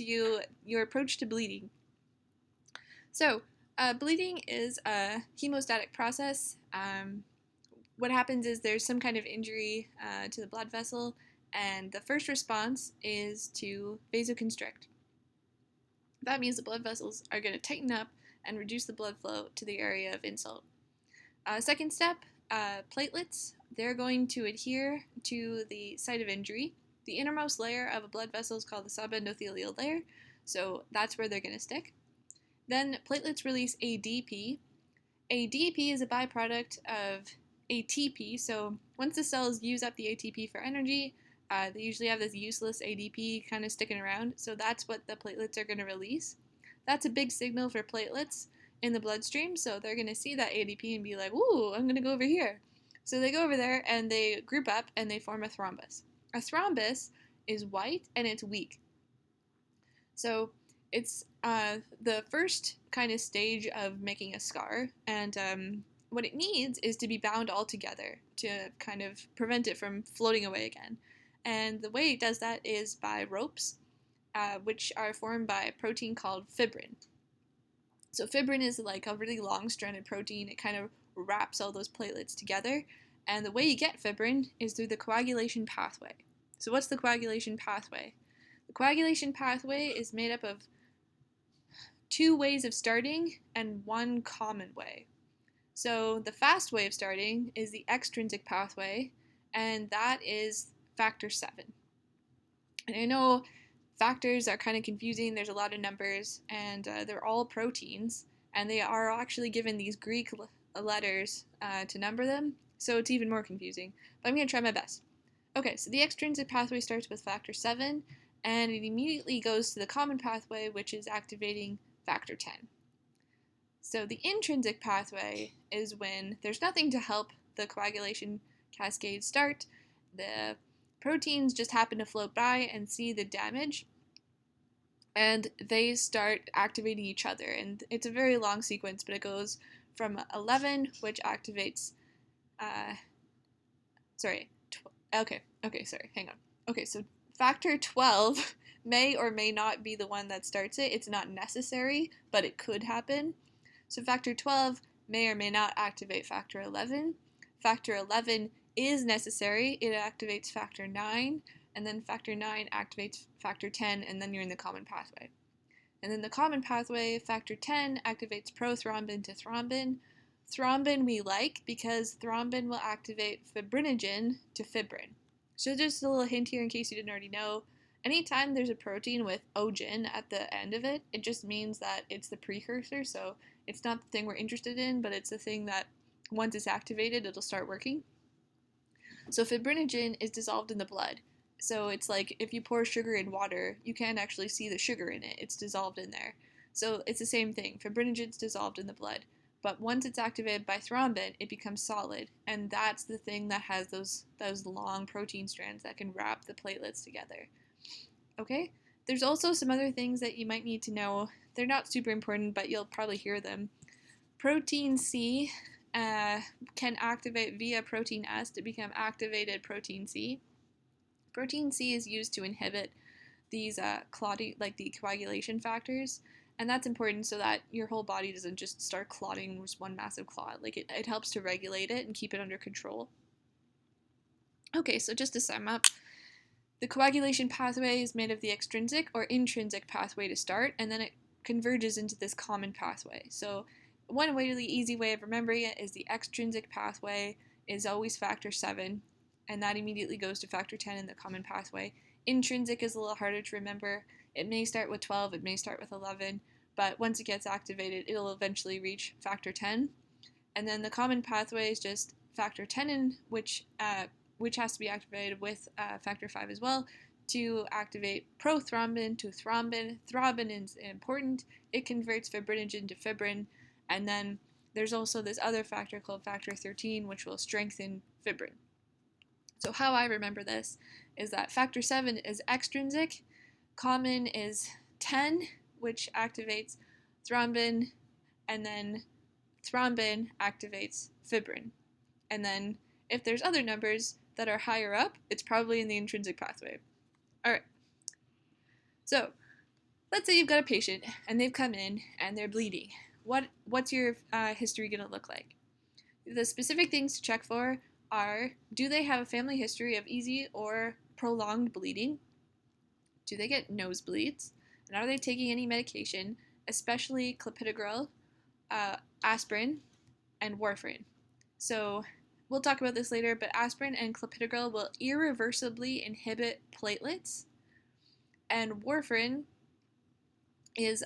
your approach to bleeding. So, bleeding is a hemostatic process. What happens is there's some kind of injury to the blood vessel, and the first response is to vasoconstrict. That means the blood vessels are going to tighten up and reduce the blood flow to the area of insult. Second step, platelets. They're going to adhere to the site of injury. The innermost layer of a blood vessel is called the subendothelial layer, so that's where they're going to stick. Then platelets release ADP. ADP is a byproduct of ATP, so once the cells use up the ATP for energy, they usually have this useless ADP kind of sticking around, so that's what the platelets are going to release. That's a big signal for platelets in the bloodstream, so they're going to see that ADP and be like, ooh, I'm going to go over here. So they go over there and they group up and they form a thrombus. A thrombus is white and it's weak. So it's the first kind of stage of making a scar, and what it needs is to be bound all together to kind of prevent it from floating away again. And the way it does that is by ropes, which are formed by a protein called fibrin. So fibrin is like a really long-stranded protein. It kind of wraps all those platelets together. And the way you get fibrin is through the coagulation pathway. So what's the coagulation pathway? The coagulation pathway is made up of two ways of starting and one common way. So the fast way of starting is the extrinsic pathway, and that is factor 7. And I know factors are kind of confusing. There's a lot of numbers, and they're all proteins, and they are actually given these Greek letters to number them, so it's even more confusing. But I'm going to try my best. Okay, so the extrinsic pathway starts with factor 7, and it immediately goes to the common pathway, which is activating factor 10. So the intrinsic pathway is when there's nothing to help the coagulation cascade start. The proteins just happen to float by and see the damage, and they start activating each other. And it's a very long sequence, but it goes from 11, which activates, hang on. Okay, so factor 12 may or may not be the one that starts it. It's not necessary, but it could happen. So factor 12 may or may not activate factor 11. Factor 11 is necessary. It activates factor 9, and then factor 9 activates factor 10, and then you're in the common pathway. And then the common pathway, factor 10 activates prothrombin to thrombin. Thrombin we like because thrombin will activate fibrinogen to fibrin. So just a little hint here in case you didn't already know. Anytime there's a protein with ogen at the end of it, it just means that it's the precursor, so it's not the thing we're interested in, but it's the thing that once it's activated, it'll start working. So fibrinogen is dissolved in the blood. So it's like if you pour sugar in water, you can't actually see the sugar in it. It's dissolved in there. So it's the same thing. Fibrinogen's dissolved in the blood. But once it's activated by thrombin, it becomes solid. And that's the thing that has those long protein strands that can wrap the platelets together. Okay? There's also some other things that you might need to know. They're not super important, but you'll probably hear them. Protein C can activate via protein S to become activated protein C. Protein C is used to inhibit these clotting, like the coagulation factors, and that's important so that your whole body doesn't just start clotting with one massive clot. Like it helps to regulate it and keep it under control. Okay, so just to sum up, the coagulation pathway is made of the extrinsic or intrinsic pathway to start, and then it converges into this common pathway. So one really easy way of remembering it is the extrinsic pathway is always factor 7, and that immediately goes to factor 10 in the common pathway. Intrinsic is a little harder to remember. It may start with 12, it may start with 11, but once it gets activated, it'll eventually reach factor 10. And then the common pathway is just factor 10, which has to be activated with factor 5 as well to activate prothrombin to thrombin. Thrombin is important. It converts fibrinogen to fibrin. And then there's also this other factor called factor 13, which will strengthen fibrin. So how I remember this is that factor 7 is extrinsic, common is 10, which activates thrombin, and then thrombin activates fibrin. And then if there's other numbers that are higher up, it's probably in the intrinsic pathway. All right. So let's say you've got a patient and they've come in and they're bleeding. What's your history going to look like? The specific things to check for are, do they have a family history of easy or prolonged bleeding? Do they get nosebleeds? And are they taking any medication, especially clopidogrel, aspirin, and warfarin? So we'll talk about this later, but aspirin and clopidogrel will irreversibly inhibit platelets, and warfarin is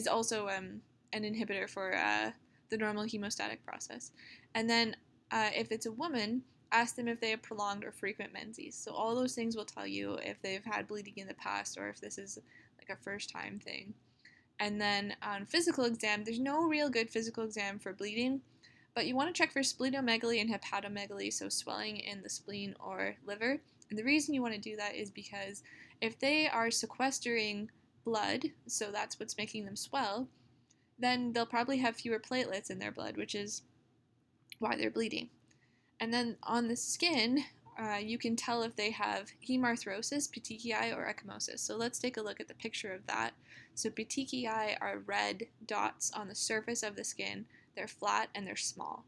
also an inhibitor for the normal hemostatic process. And then if it's a woman, ask them if they have prolonged or frequent menses. So all those things will tell you if they've had bleeding in the past or if this is like a first time thing. And then on physical exam, there's no real good physical exam for bleeding, but you want to check for splenomegaly and hepatomegaly, so swelling in the spleen or liver. And the reason you want to do that is because if they are sequestering blood, so that's what's making them swell, then they'll probably have fewer platelets in their blood, which is why they're bleeding. And then on the skin, you can tell if they have hemarthrosis, petechiae, or ecchymosis. So let's take a look at the picture of that. So petechiae are red dots on the surface of the skin. They're flat and they're small.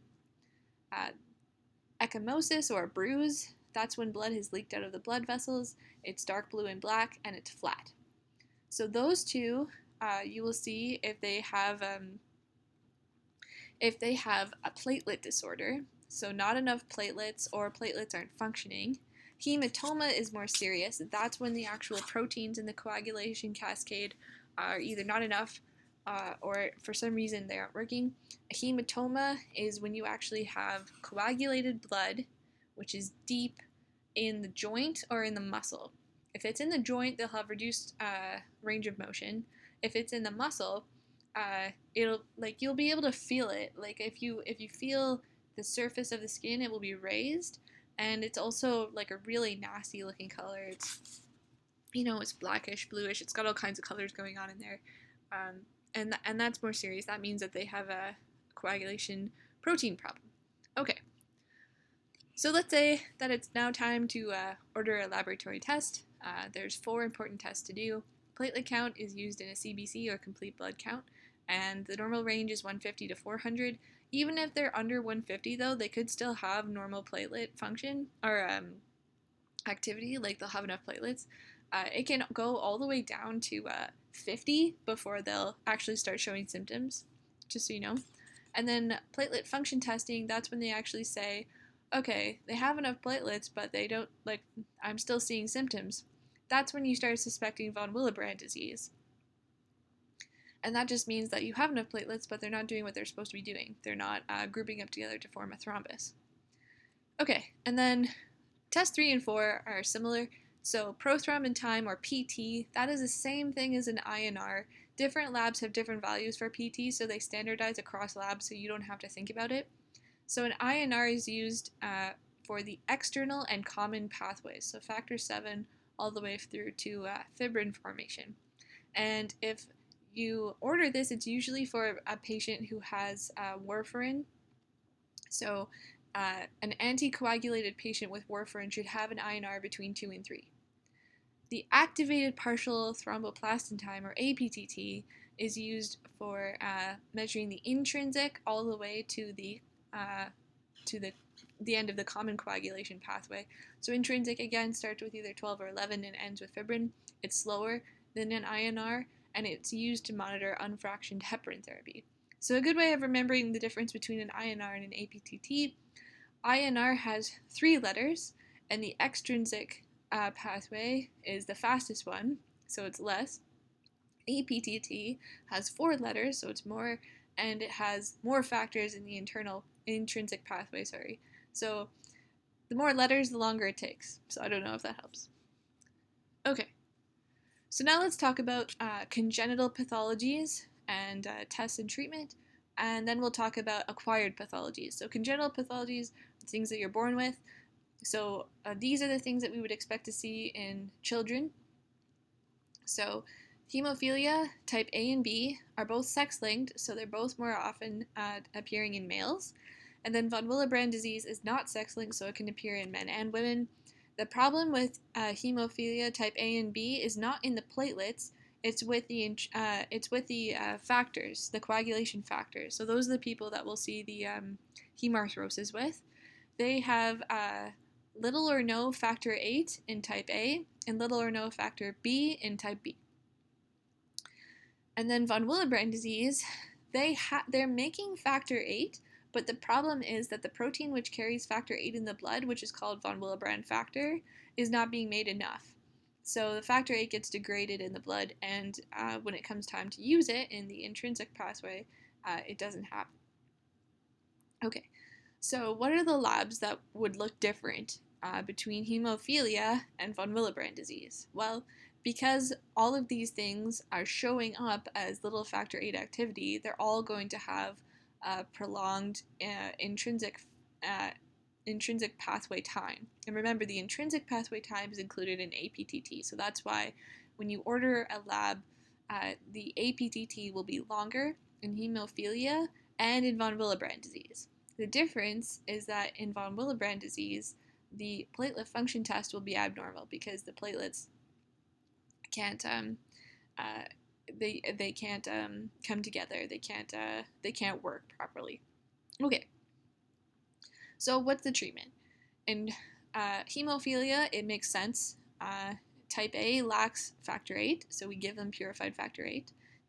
Ecchymosis, or bruise, that's when blood has leaked out of the blood vessels. It's dark blue and black, and it's flat. So those two, you will see if they have a platelet disorder, so not enough platelets or platelets aren't functioning. Hematoma is more serious. That's when the actual proteins in the coagulation cascade are either not enough or for some reason they aren't working. A hematoma is when you actually have coagulated blood, which is deep in the joint or in the muscle. If it's in the joint, they'll have reduced range of motion. If it's in the muscle, you'll be able to feel it. Like if you feel the surface of the skin, it will be raised, and it's also like a really nasty looking color. It's blackish, bluish. It's got all kinds of colors going on in there, and that's more serious. That means that they have a coagulation protein problem. Okay, so let's say that it's now time to order a laboratory test. There's 4 important tests to do. Platelet count is used in a CBC or complete blood count, and the normal range is 150 to 400. Even if they're under 150, though, they could still have normal platelet function or activity, like they'll have enough platelets. It can go all the way down to 50 before they'll actually start showing symptoms, just so you know. And then platelet function testing, that's when they actually say, okay, they have enough platelets, but they don't, I'm still seeing symptoms. That's when you start suspecting von Willebrand disease. And that just means that you have enough platelets, but they're not doing what they're supposed to be doing. They're not grouping up together to form a thrombus. Okay, and then test 3 and 4 are similar. So prothrombin time, or PT, that is the same thing as an INR. Different labs have different values for PT, so they standardize across labs so you don't have to think about it. So an INR is used for the external and common pathways, so factor 7 all the way through to fibrin formation. And if you order this, it's usually for a patient who has warfarin. So an anticoagulated patient with warfarin should have an INR between 2 and 3. The activated partial thromboplastin time, or APTT, is used for measuring the intrinsic all the way to the end of the common coagulation pathway. So intrinsic, again, starts with either 12 or 11 and ends with fibrin. It's slower than an INR, and it's used to monitor unfractioned heparin therapy. So a good way of remembering the difference between an INR and an APTT, INR has 3 letters, and the extrinsic pathway is the fastest one, so it's less. APTT has 4 letters, so it's more, and it has more factors in the intrinsic pathway, So the more letters, the longer it takes. So I don't know if that helps. Okay. So now let's talk about congenital pathologies and tests and treatment, and then we'll talk about acquired pathologies. So congenital pathologies are things that you're born with. So these are the things that we would expect to see in children. So hemophilia type A and B are both sex-linked, so they're both more often appearing in males. And then von Willebrand disease is not sex-linked, so it can appear in men and women. The problem with hemophilia type A and B is not in the platelets. It's with the factors, the coagulation factors. So those are the people that we'll see the hemarthrosis with. They have little or no factor VIII in type A and little or no factor B in type B. And then von Willebrand disease, they're making factor VIII, but the problem is that the protein which carries factor VIII in the blood, which is called von Willebrand factor, is not being made enough. So the factor VIII gets degraded in the blood, and when it comes time to use it in the intrinsic pathway, it doesn't happen. Okay, so what are the labs that would look different between hemophilia and von Willebrand disease? Well, because all of these things are showing up as little factor VIII activity, they're all going to have prolonged intrinsic pathway time. And remember, the intrinsic pathway time is included in APTT, so that's why when you order a lab, the APTT will be longer in hemophilia and in von Willebrand disease. The difference is that in von Willebrand disease, the platelet function test will be abnormal because the platelets can't they can't come together. They can't work properly. Okay. So what's the treatment? In hemophilia, it makes sense. Type A lacks factor VIII, so we give them purified factor VIII.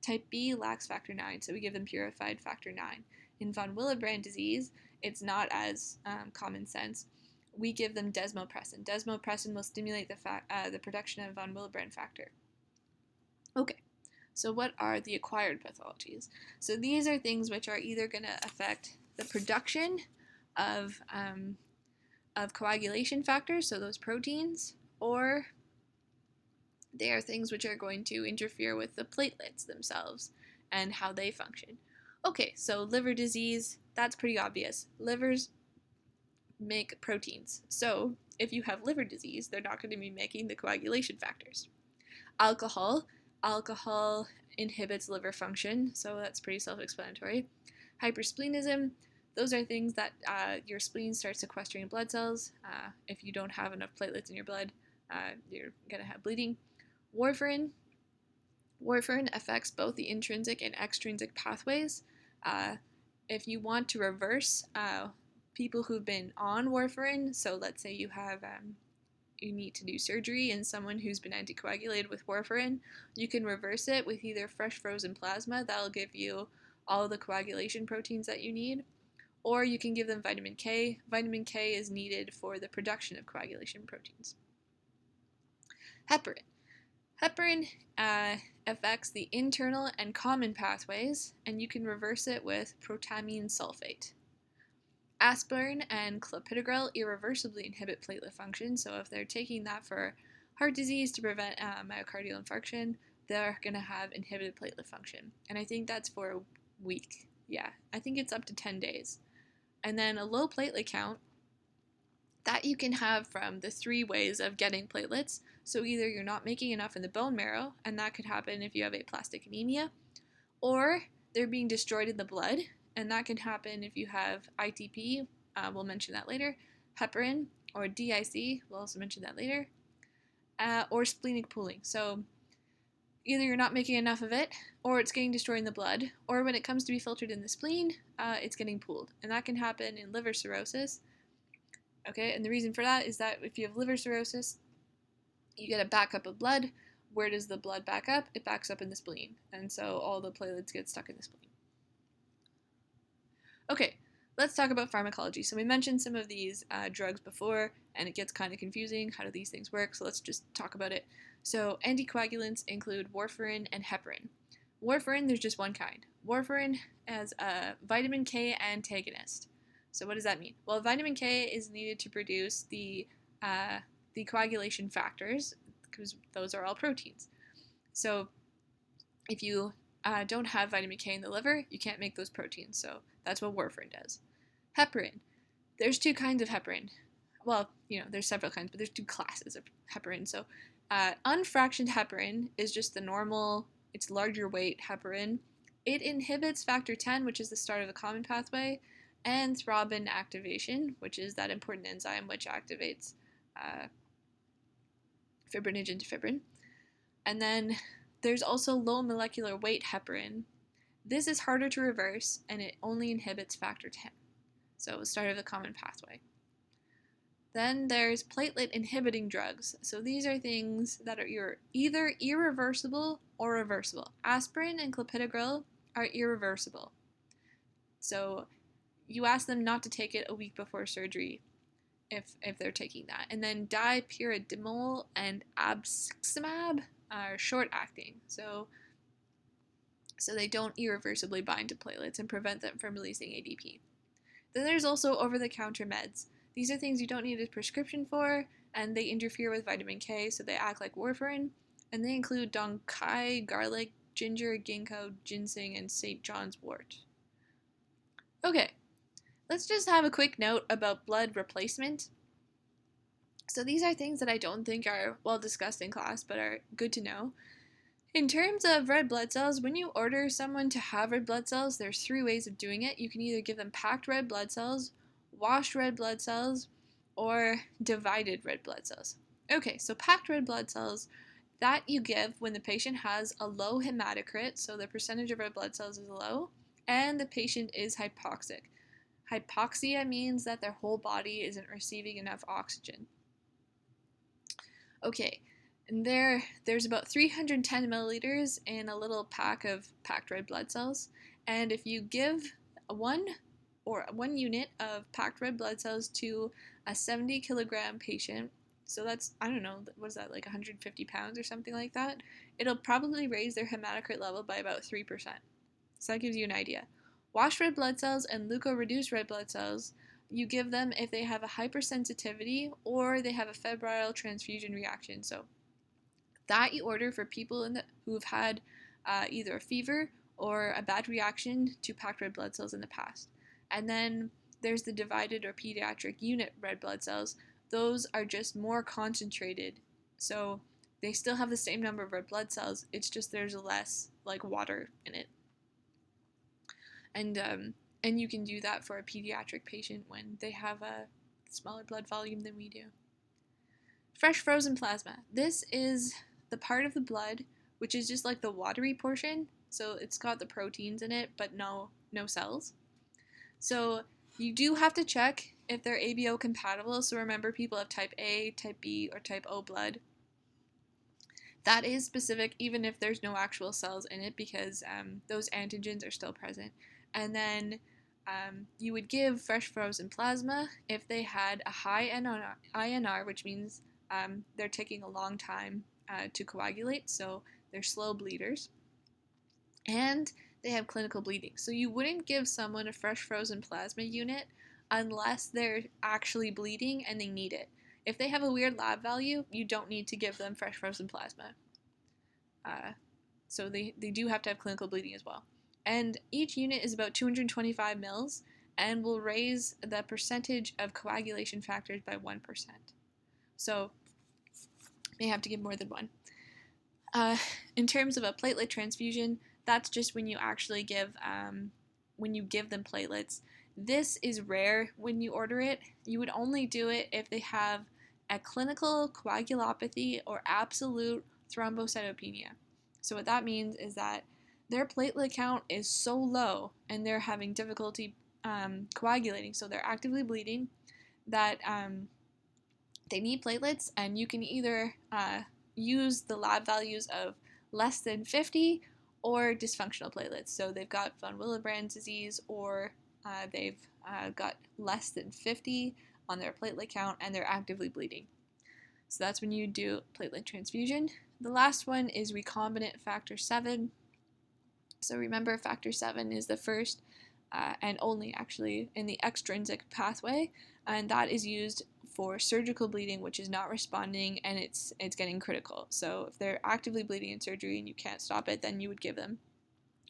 Type B lacks factor IX, so we give them purified factor IX. In von Willebrand disease, it's not as common sense. We give them desmopressin. Desmopressin will stimulate the production of von Willebrand factor. Okay, so what are the acquired pathologies? So these are things which are either going to affect the production of coagulation factors, so those proteins, or they are things which are going to interfere with the platelets themselves and how they function. Okay, so liver disease, that's pretty obvious. Livers make proteins. So if you have liver disease, they're not going to be making the coagulation factors. Alcohol inhibits liver function, so that's pretty self-explanatory. Hypersplenism, those are things that your spleen starts sequestering blood cells. If you don't have enough platelets in your blood, you're going to have bleeding. Warfarin affects both the intrinsic and extrinsic pathways. If you want to reverse people who've been on warfarin, so let's say you have you need to do surgery in someone who's been anticoagulated with warfarin, you can reverse it with either fresh frozen plasma, that'll give you all the coagulation proteins that you need, or you can give them vitamin K. Vitamin K is needed for the production of coagulation proteins. Heparin. Heparin affects the internal and common pathways, and you can reverse it with protamine sulfate. Aspirin and clopidogrel irreversibly inhibit platelet function, so if they're taking that for heart disease to prevent myocardial infarction, they're going to have inhibited platelet function. And I think that's for a week. Yeah, I think it's up to 10 days. And then a low platelet count, that you can have from the three ways of getting platelets. So either you're not making enough in the bone marrow, and that could happen if you have aplastic anemia, or they're being destroyed in the blood, and that can happen if you have ITP, we'll mention that later, heparin, or DIC, we'll also mention that later, or splenic pooling. So either you're not making enough of it, or it's getting destroyed in the blood, or when it comes to be filtered in the spleen, it's getting pooled. And that can happen in liver cirrhosis. Okay, and the reason for that is that if you have liver cirrhosis, you get a backup of blood. Where does the blood back up? It backs up in the spleen. And so all the platelets get stuck in the spleen. Okay, let's talk about pharmacology. So we mentioned some of these drugs before, and it gets kind of confusing. How do these things work? So let's just talk about it. So anticoagulants include warfarin and heparin. Warfarin, there's just one kind. Warfarin as a vitamin K antagonist. So what does that mean? Well, vitamin K is needed to produce the coagulation factors, because those are all proteins. So if you don't have vitamin K in the liver, you can't make those proteins. So that's what warfarin does. Heparin. There's two kinds of heparin. Well, there's several kinds, but there's two classes of heparin. So unfractioned heparin is just the normal, it's larger weight heparin. It inhibits factor X, which is the start of the common pathway, and thrombin activation, which is that important enzyme which activates fibrinogen to fibrin. And then there's also low molecular weight heparin. This is harder to reverse, and it only inhibits factor 10. So start of the common pathway. Then there's platelet inhibiting drugs. So these are things that are either irreversible or reversible. Aspirin and clopidogrel are irreversible. So you ask them not to take it a week before surgery if they're taking that. And then dipyridamole and abciximab are short acting. So they don't irreversibly bind to platelets and prevent them from releasing ADP. Then there's also over-the-counter meds. These are things you don't need a prescription for, and they interfere with vitamin K, so they act like warfarin, and they include donkai, garlic, ginger, ginkgo, ginseng, and St. John's wort. Okay, let's just have a quick note about blood replacement. So these are things that I don't think are well discussed in class, but are good to know. In terms of red blood cells, when you order someone to have red blood cells, there's 3 ways of doing it. You can either give them packed red blood cells, washed red blood cells, or divided red blood cells. Okay, so packed red blood cells, that you give when the patient has a low hematocrit, so the percentage of red blood cells is low, and the patient is hypoxic. Hypoxia means that their whole body isn't receiving enough oxygen. Okay, and there's about 310 milliliters in a little pack of packed red blood cells, and if you give one unit of packed red blood cells to a 70 kilogram patient, so that's, I don't know, what is that, like 150 pounds or something like that, it'll probably raise their hematocrit level by about 3%. So that gives you an idea. Washed red blood cells and leukoreduced red blood cells, you give them if they have a hypersensitivity or they have a febrile transfusion reaction. So that you order for people who've had either a fever or a bad reaction to packed red blood cells in the past. And then there's the divided or pediatric unit red blood cells. Those are just more concentrated. So they still have the same number of red blood cells. It's just there's less like water in it. And you can do that for a pediatric patient when they have a smaller blood volume than we do. Fresh frozen plasma. This is the part of the blood which is just like the watery portion. So it's got the proteins in it, but no cells. So you do have to check if they're ABO compatible. So remember, people have type A, type B, or type O blood. That is specific even if there's no actual cells in it, because those antigens are still present. And then you would give fresh frozen plasma if they had a high INR, which means they're taking a long time to coagulate, so they're slow bleeders, and they have clinical bleeding. So you wouldn't give someone a fresh frozen plasma unit unless they're actually bleeding and they need it. If they have a weird lab value, you don't need to give them fresh frozen plasma. So they do have to have clinical bleeding as well. And each unit is about 225 mils and will raise the percentage of coagulation factors by 1%. So may have to give more than one. In terms of a platelet transfusion, that's just when you actually give them platelets. This is rare when you order it. You would only do it if they have a clinical coagulopathy or absolute thrombocytopenia. So what that means is that their platelet count is so low and they're having difficulty coagulating, so they're actively bleeding, that they need platelets, and you can either use the lab values of less than 50 or dysfunctional platelets. So they've got von Willebrand disease, or they've got less than 50 on their platelet count and they're actively bleeding. So that's when you do platelet transfusion. The last one is recombinant factor 7. So remember, factor 7 is the first and only actually in the extrinsic pathway, and that is used for surgical bleeding which is not responding and it's getting critical. So if they're actively bleeding in surgery and you can't stop it, then you would give them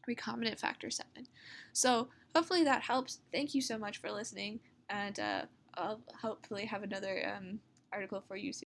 recombinant factor 7. So hopefully that helps. Thank you so much for listening, and I'll hopefully have another article for you soon.